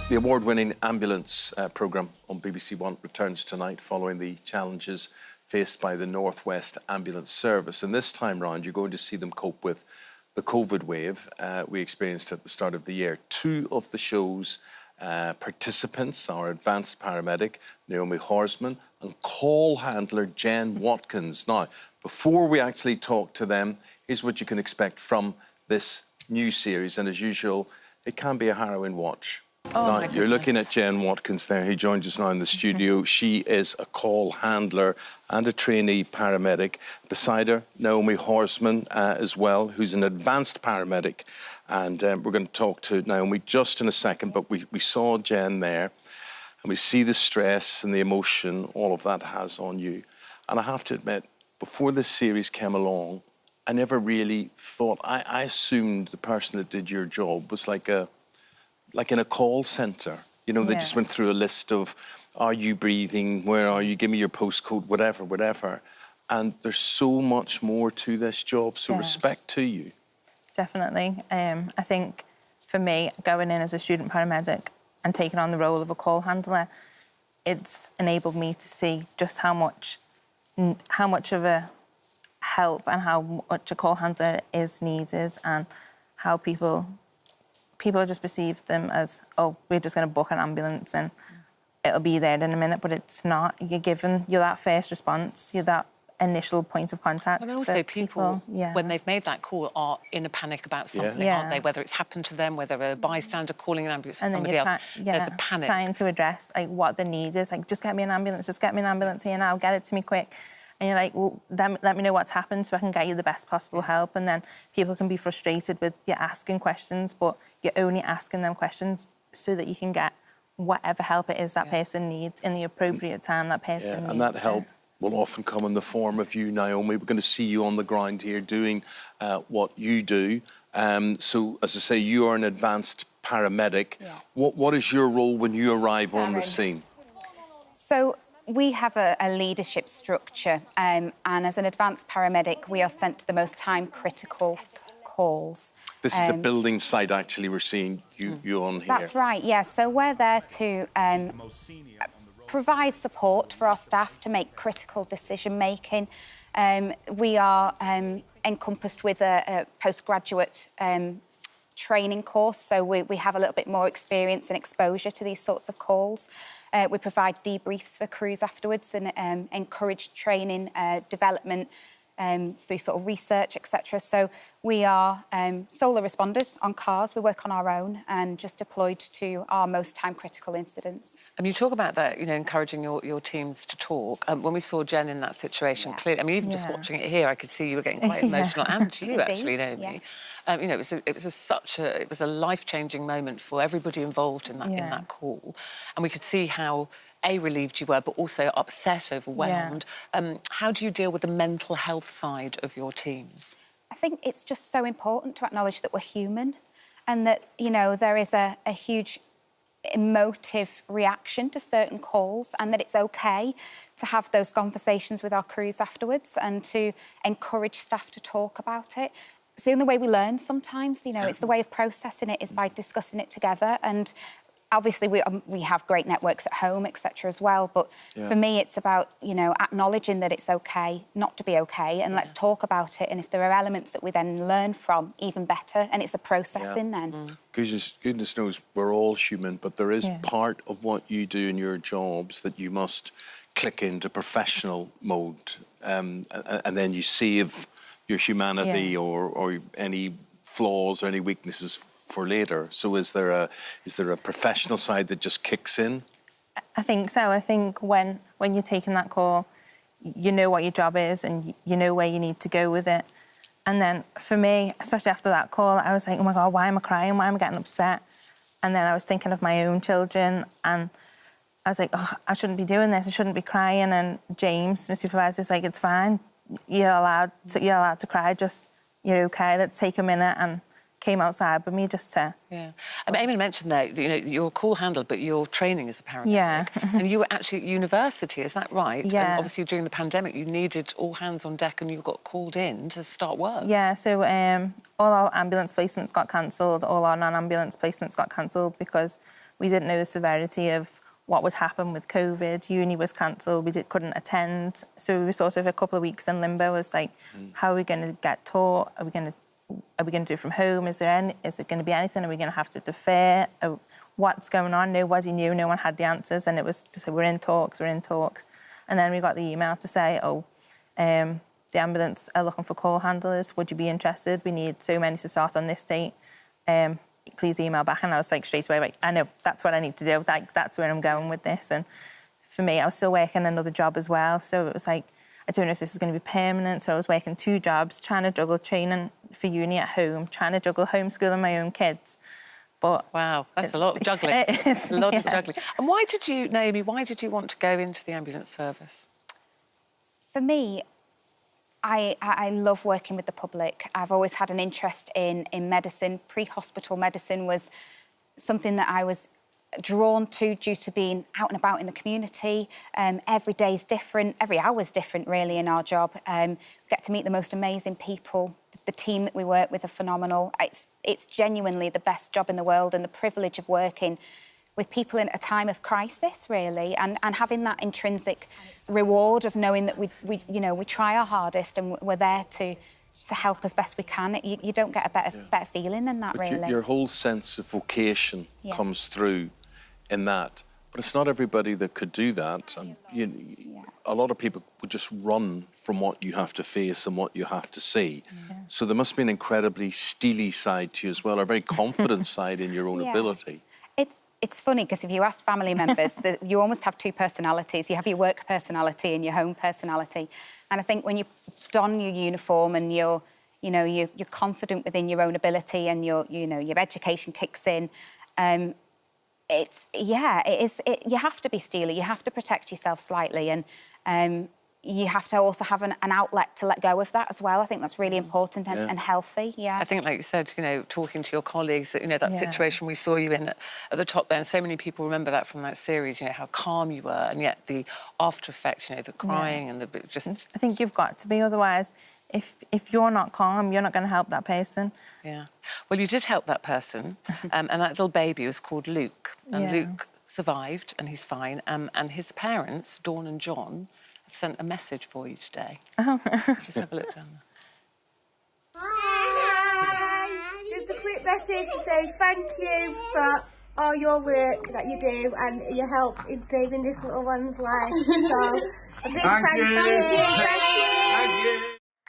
The award-winning ambulance programme on BBC One returns tonight following the challenges faced by the North West Ambulance Service. And this time round, you're going to see them cope with the COVID wave we experienced at the start of the year. Two of the show's participants are advanced paramedic Naomi Horsman and call handler Jen Watkins. Now, before we actually talk to them, here's what you can expect from this new series. And as usual, it can be a harrowing watch. Oh, now, you're looking at Jen Watkins there, who joins us now in the studio. She is a call handler and a trainee paramedic. Beside her, Naomi Horsman as well, who's an advanced paramedic. And we're going to talk to Naomi just in a second, but we saw Jen there, and we see the stress and the emotion all of that has on you. And I have to admit, before this series came along, I never really thought... I assumed the person that did your job was like in a call centre. You know, they just went through a list of, are you breathing, where are you, give me your postcode, whatever. And there's so much more to this job, so respect to you. Definitely. I think for me, going in as a student paramedic and taking on the role of a call handler, it's enabled me to see just how much of a help and how much a call handler is needed, and how people just perceive them as, oh, we're just going to book an ambulance and it'll be there in a minute, but it's not. You're that first response, you're that initial point of contact. And also people when they've made that call, are in a panic about something, aren't they? Whether it's happened to them, whether a bystander calling an ambulance or somebody else, there's a panic. Trying to address like what the need is, like, just get me an ambulance here now, get it to me quick. And you're like, well, let me know what's happened so I can get you the best possible help. And then people can be frustrated with you asking questions, but you're only asking them questions so that you can get whatever help it is that person needs in the appropriate time that person needs. And that help will often come in the form of you, Naomi. We're going to see you on the ground here doing what you do. So, as I say, you are an advanced paramedic. What is your role when you arrive on the scene? So, we have a leadership structure, and as an advanced paramedic, we are sent to the most time-critical calls. This is a building site, actually, we're seeing you on here. That's right, yeah. So we're there to provide support for our staff to make critical decision-making. We are encompassed with a postgraduate training course, so we have a little bit more experience and exposure to these sorts of calls. We provide debriefs for crews afterwards and encourage training, development through sort of research, etc. So we are solar responders on cars. We work on our own and just deployed to our most time-critical incidents. And you talk about that, you know, encouraging your teams to talk. When we saw Jen in that situation, clearly, I mean, even just watching it here, I could see you were getting quite emotional, and you actually, Naomi. You know, it was a life-changing moment for everybody involved in that call, and we could see how relieved you were, but also upset, overwhelmed. How do you deal with the mental health side of your teams? I think it's just so important to acknowledge that we're human, and that, you know, there is a huge emotive reaction to certain calls, and that it's okay to have those conversations with our crews afterwards and to encourage staff to talk about it. It's the only way we learn sometimes, you know, it's the way of processing it is by discussing it together. And obviously we have great networks at home, etc. as well, but for me it's about, you know, acknowledging that it's okay not to be okay, and let's talk about it, and if there are elements that we then learn from, even better, and it's a processing then. Goodness knows we're all human, but there is part of what you do in your jobs that you must click into professional mode, and then you save your humanity or any flaws or any weaknesses for later. So is there a professional side that just kicks in? I think so. I think when you're taking that call, you know what your job is and you know where you need to go with it. And then for me, especially after that call, I was like, oh my God, why am I crying? Why am I getting upset? And then I was thinking of my own children, and I was like, oh, I shouldn't be doing this. I shouldn't be crying. And James, my supervisor, was like, it's fine. You're allowed to cry. Just, you're okay. Let's take a minute. And came outside with me just to... I mean, Eamon mentioned that, you know, you're a call handler, but your training is a paramedic. And you were actually at university, is that right? And obviously during the pandemic, you needed all hands on deck and you got called in to start work. Yeah, so all our ambulance placements got cancelled, all our non-ambulance placements got cancelled because we didn't know the severity of what would happen with COVID. Uni was cancelled, we couldn't attend. So we were sort of a couple of weeks in limbo. It was like, how are we going to get taught? Are we going to do it from home? Is it going to be anything? Are we going to have to defer? What's going on? Nobody knew, no one had the answers. And it was just, we're in talks. And then we got the email to say, the ambulance are looking for call handlers. Would you be interested? We need so many to start on this date. Please email back. And I was like, straight away, I know, that's what I need to do. Like, that's where I'm going with this. And for me, I was still working another job as well. So it was like, I don't know if this is going to be permanent. So I was working 2 jobs, trying to juggle training for uni at home, trying to juggle homeschooling my own kids. But wow, that's a lot of juggling. It is, a lot of juggling. And why did you, Naomi, want to go into the ambulance service? For me, I love working with the public. I've always had an interest in medicine. Pre-hospital medicine was something that I was drawn to due to being out and about in the community. Every day's different, every hour's different really in our job. Get to meet the most amazing people. The team that we work with are phenomenal. It's genuinely the best job in the world, and the privilege of working with people in a time of crisis, really, and having that intrinsic reward of knowing that we try our hardest and we're there to help as best we can. You don't get a better feeling than that, but really. Your whole sense of vocation comes through in that. But it's not everybody that could do that. And a lot of people would just run from what you have to face and what you have to see. So there must be an incredibly steely side to you as well, a very confident side in your own ability. It's funny because if you ask family members, you almost have 2 personalities. You have your work personality and your home personality. And I think when you don your uniform and you're confident within your own ability and your education kicks in, it is. You have to be steely. You have to protect yourself slightly, and you have to also have an outlet to let go of that as well. I think that's really important and healthy, I think, like you said, talking to your colleagues, that situation we saw you in at the top there, and so many people remember that from that series, how calm you were, and yet the after effects, the crying and the just... I think you've got to be, otherwise, if you're not calm, you're not going to help that person. Yeah. Well, you did help that person, and that little baby was called Luke, and Luke survived, and he's fine, and his parents, Dawn and John, I've sent a message for you today. Oh. Just have a look down there. Hi! Just a quick message to say thank you for all your work that you do and your help in saving this little one's life. So, a big thank you. Thank you.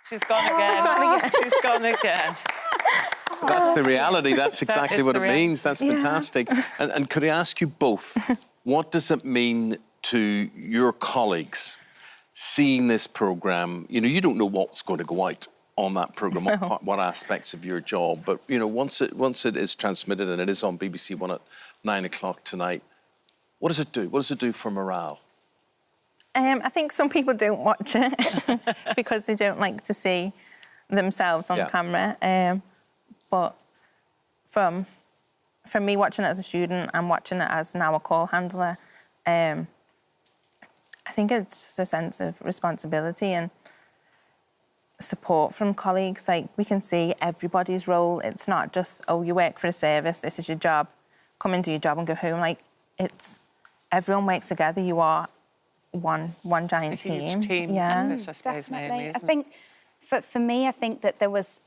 She's gone again. She's gone again. That's the reality. That's exactly what it means. That's fantastic. And could I ask you both, what does it mean to your colleagues seeing this programme? You don't know what's going to go out on that programme, what aspects of your job, but, once it is transmitted and it is on BBC One at 9 o'clock tonight, what does it do? What does it do for morale? I think some people don't watch it because they don't like to see themselves on camera. But from me watching it as a student and watching it as now a call handler, I think it's just a sense of responsibility and support from colleagues. Like, we can see everybody's role. It's not just, you work for a service, this is your job, come and do your job and go home. Like, it's everyone works together. You are one giant team. It's a huge team. I suppose, Naomi, I think for me, I think that there was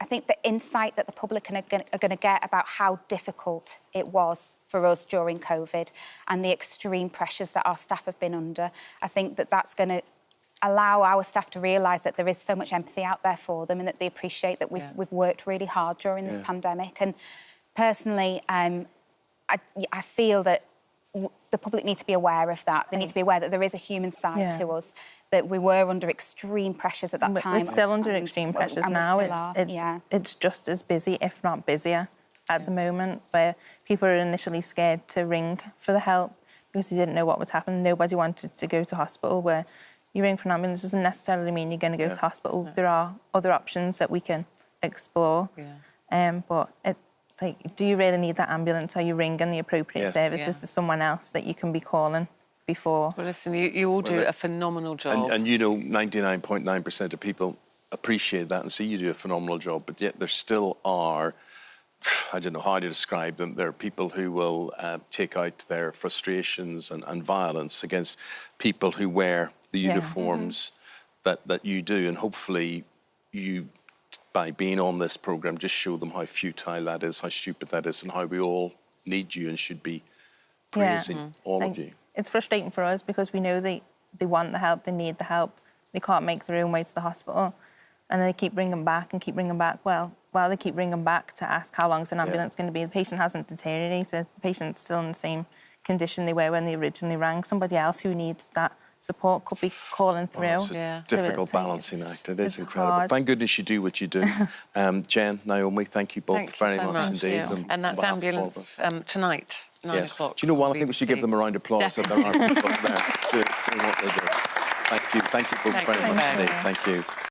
I think the insight that the public are going to get about how difficult it was for us during COVID and the extreme pressures that our staff have been under, I think that that's going to allow our staff to realise that there is so much empathy out there for them and that they appreciate that we've worked really hard during this pandemic. And personally, I feel that the public need to be aware of that. They need to be aware that there is a human side to us, that we were under extreme pressures at that time. We're still under extreme pressures now. It's just as busy, if not busier, at the moment, where people are initially scared to ring for the help because they didn't know what would happen. Nobody wanted to go to hospital, where you ring for an ambulance doesn't necessarily mean you're going to go to hospital. No. There are other options that we can explore. But it's like, do you really need that ambulance? Are you ringing the appropriate services to someone else that you can be calling before? Well, listen, you all do a phenomenal job. And 99.9% of people appreciate that and see you do a phenomenal job, but yet there still are I don't know how to describe them. There are people who will take out their frustrations and violence against people who wear the uniforms that you do, and hopefully you, by being on this programme, just show them how futile that is, how stupid that is, and how we all need you and should be praising all of you. It's frustrating for us because we know they want the help, they need the help, they can't make their own way to the hospital, and they keep bringing back and keep bringing back. Well, while they keep ringing back to ask how long is an ambulance going to be, the patient hasn't deteriorated. The patient's still in the same condition they were when they originally rang. Somebody else who needs that support could be calling through. It's a difficult balancing act. It is incredible. Hard. Thank goodness you do what you do. Jen, Naomi, thank you both very much indeed. And that's ambulance tonight, 9 o'clock. Do you know what? I think we should give them a round of applause. So there are people there doing what they do. Thank you. Thank you both very much indeed. Thank you.